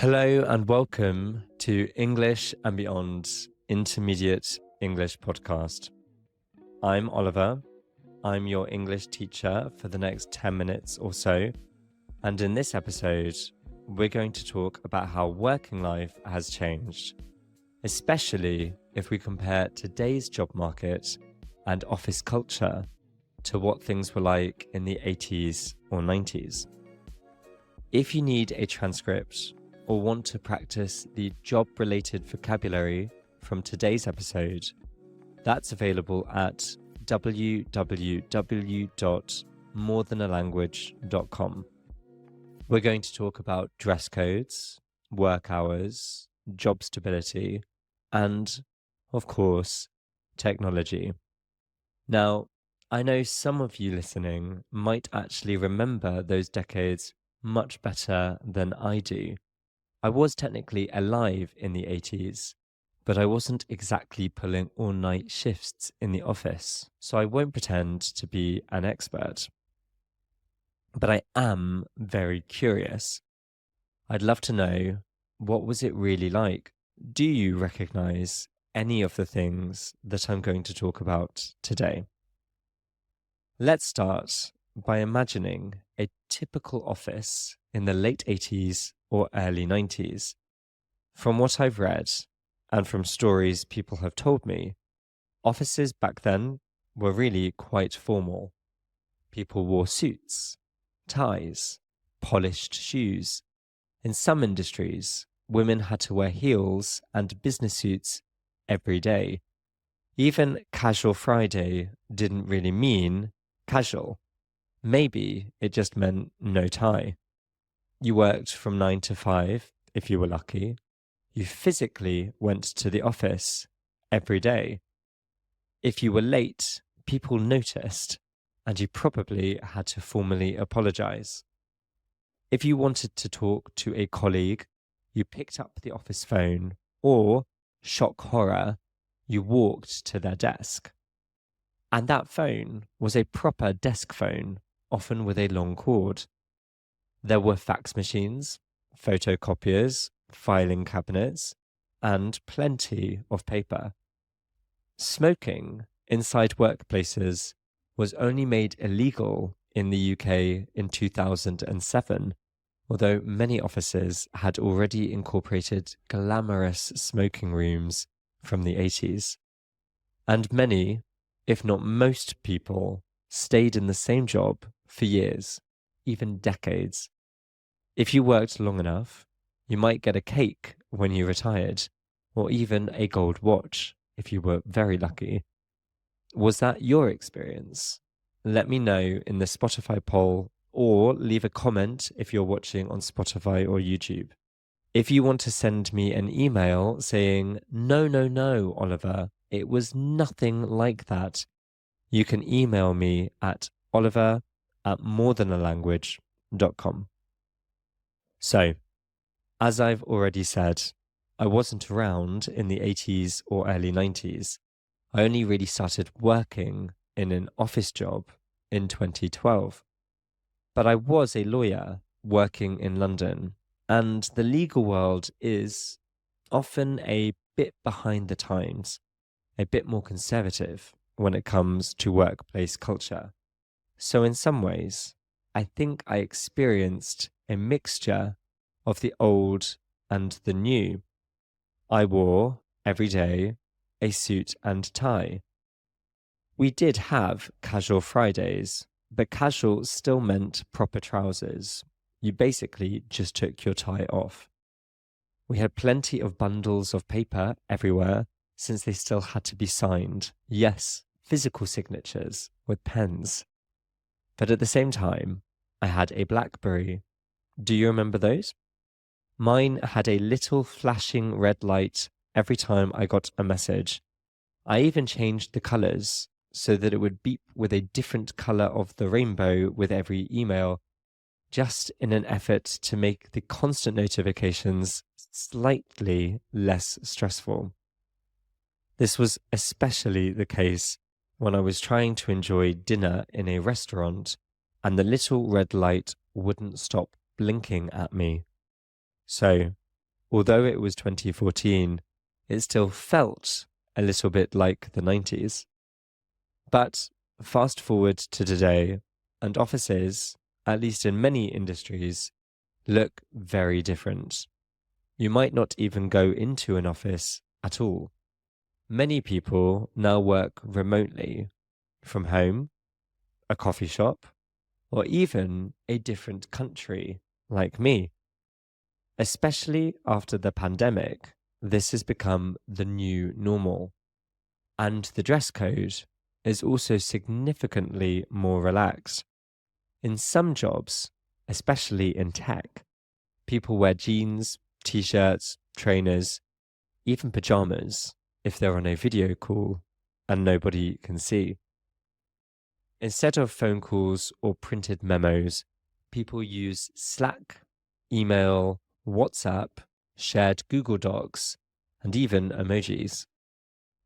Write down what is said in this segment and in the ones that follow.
Hello and welcome to English and Beyond's Intermediate English podcast. I'm Oliver. I'm your English teacher for the next 10 minutes or so. And in this episode, we're going to talk about how working life has changed, especially if we compare today's job market and office culture to what things were like in the 80s or 90s. If you need a transcript or want to practice the job-related vocabulary from today's episode, that's available at www.morethan.alanguage.com. We're going to talk about dress codes, work hours, job stability, and, of course, technology. Now, I know some of you listening might actually remember those decades much better than I do. I was technically alive in the 80s, but I wasn't exactly pulling all-night shifts in the office, so I won't pretend to be an expert. But I am very curious. I'd love to know, what was it really like? Do you recognize any of the things that I'm going to talk about today? Let's start by imagining a typical office in the late 80s or early 90s. From what I've read and from stories people have told me, offices back then were really quite formal. People wore suits, ties, polished shoes. In some industries, women had to wear heels and business suits every day. Even casual Friday didn't really mean casual. Maybe it just meant no tie. You worked from 9 to 5 if you were lucky. You physically went to the office every day. If you were late, people noticed, and you probably had to formally apologize. If you wanted to talk to a colleague, you picked up the office phone, or, shock horror, you walked to their desk. And that phone was a proper desk phone, often with a long cord. There were fax machines, photocopiers, filing cabinets, and plenty of paper. Smoking inside workplaces was only made illegal in the UK in 2007, although many offices had already incorporated glamorous smoking rooms from the 80s. And many, if not most people, stayed in the same job for years, even decades. If you worked long enough, you might get a cake when you retired, or even a gold watch if you were very lucky. Was that your experience? Let me know in the Spotify poll, or leave a comment if you're watching on Spotify or YouTube. If you want to send me an email saying, no, Oliver, it was nothing like that, you can email me at oliver@morethan.alanguage.com. So, as I've already said, I wasn't around in the 80s or early 90s. I only really started working in an office job in 2012. But I was a lawyer working in London, and the legal world is often a bit behind the times, a bit more conservative when it comes to workplace culture. So in some ways, I think I experienced a mixture of the old and the new. I wore, every day, a suit and tie. We did have casual Fridays, but casual still meant proper trousers. You basically just took your tie off. We had plenty of bundles of paper everywhere, since they still had to be signed. Yes, physical signatures with pens. But at the same time, I had a BlackBerry. Do you remember those? Mine had a little flashing red light every time I got a message. I even changed the colors so that it would beep with a different color of the rainbow with every email, just in an effort to make the constant notifications slightly less stressful. This was especially the case when I was trying to enjoy dinner in a restaurant and the little red light wouldn't stop blinking at me. So Although it was 2014, it still felt a little bit like the 90s. But fast forward to today, and offices, at least in many industries, look very different. You might not even go into an office at all. Many people now work remotely from home, a coffee shop, or even a different country like me. Especially after the pandemic, this has become the new normal. And the dress code is also significantly more relaxed. In some jobs, especially in tech, people wear jeans, t-shirts, trainers, even pajamas if they're on a video call and nobody can see. Instead of phone calls or printed memos, people use Slack, email, WhatsApp, shared Google Docs, and even emojis.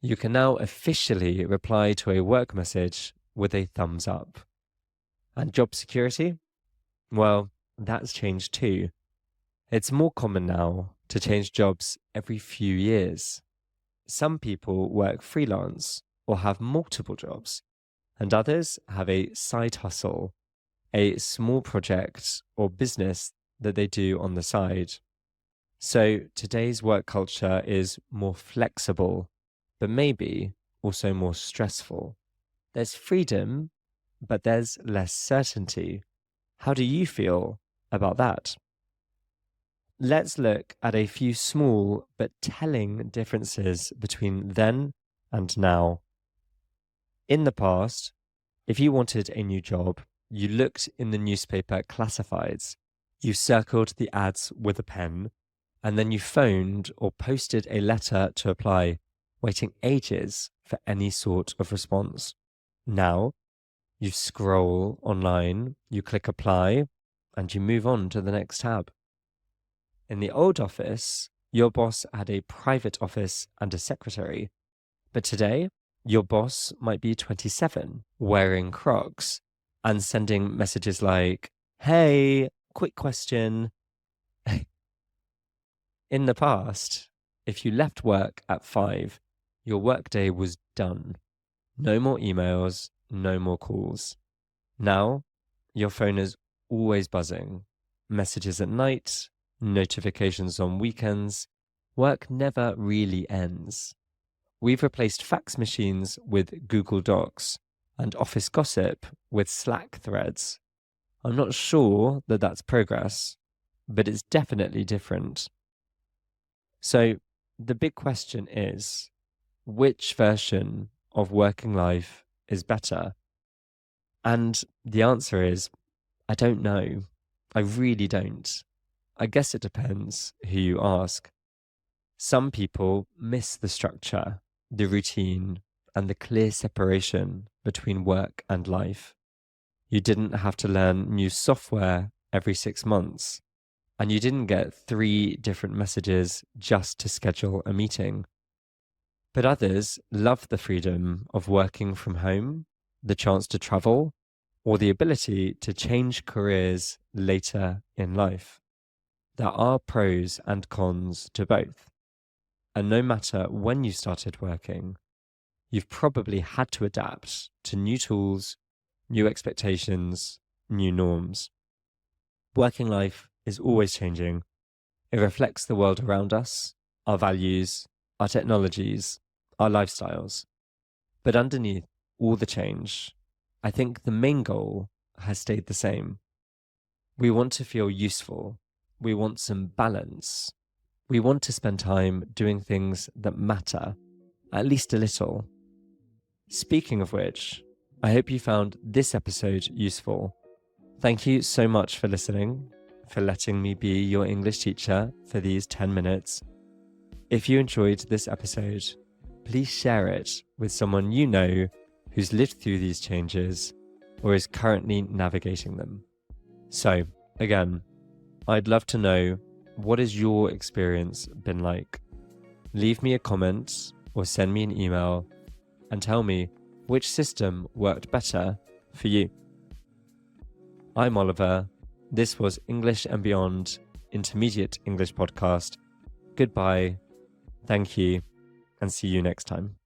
You can now officially reply to a work message with a thumbs up. And job security? Well, that's changed too. It's more common now to change jobs every few years. Some people work freelance or have multiple jobs, and others have a side hustle, a small project or business that they do on the side. So today's work culture is more flexible, but maybe also more stressful. There's freedom, but there's less certainty. How do you feel about that? Let's look at a few small but telling differences between then and now. In the past, if you wanted a new job, you looked in the newspaper classifieds, you circled the ads with a pen, and then you phoned or posted a letter to apply, waiting ages for any sort of response. Now, you scroll online, you click apply, and you move on to the next tab. In the old office, your boss had a private office and a secretary. But today, your boss might be 27, wearing Crocs, and sending messages like, "Hey, quick question." In the past, if you left work at 5, your workday was done. No more emails, no more calls. Now, your phone is always buzzing. Messages at night, notifications on weekends. Work never really ends. We've replaced fax machines with Google Docs and office gossip with Slack threads. I'm not sure that that's progress, but it's definitely different. So the big question is, which version of working life is better? And the answer is, I don't know. I really don't. I guess it depends who you ask. Some people miss the structure, the routine, and the clear separation between work and life. You didn't have to learn new software every 6 months, and you didn't get 3 different messages just to schedule a meeting. But others love the freedom of working from home, the chance to travel, or the ability to change careers later in life. There are pros and cons to both. And no matter when you started working, you've probably had to adapt to new tools, new expectations, new norms. Working life is always changing. It reflects the world around us, our values, our technologies, our lifestyles. But underneath all the change, I think the main goal has stayed the same. We want to feel useful. We want some balance. We want to spend time doing things that matter, at least a little. Speaking of which, I hope you found this episode useful. Thank you so much for listening, for letting me be your English teacher for these 10 minutes. If you enjoyed this episode, please share it with someone you know who's lived through these changes or is currently navigating them. So, again, I'd love to know, what has your experience been like? Leave me a comment or send me an email and tell me which system worked better for you. I'm Oliver. This was English and Beyond Intermediate English Podcast. Goodbye, thank you, and see you next time.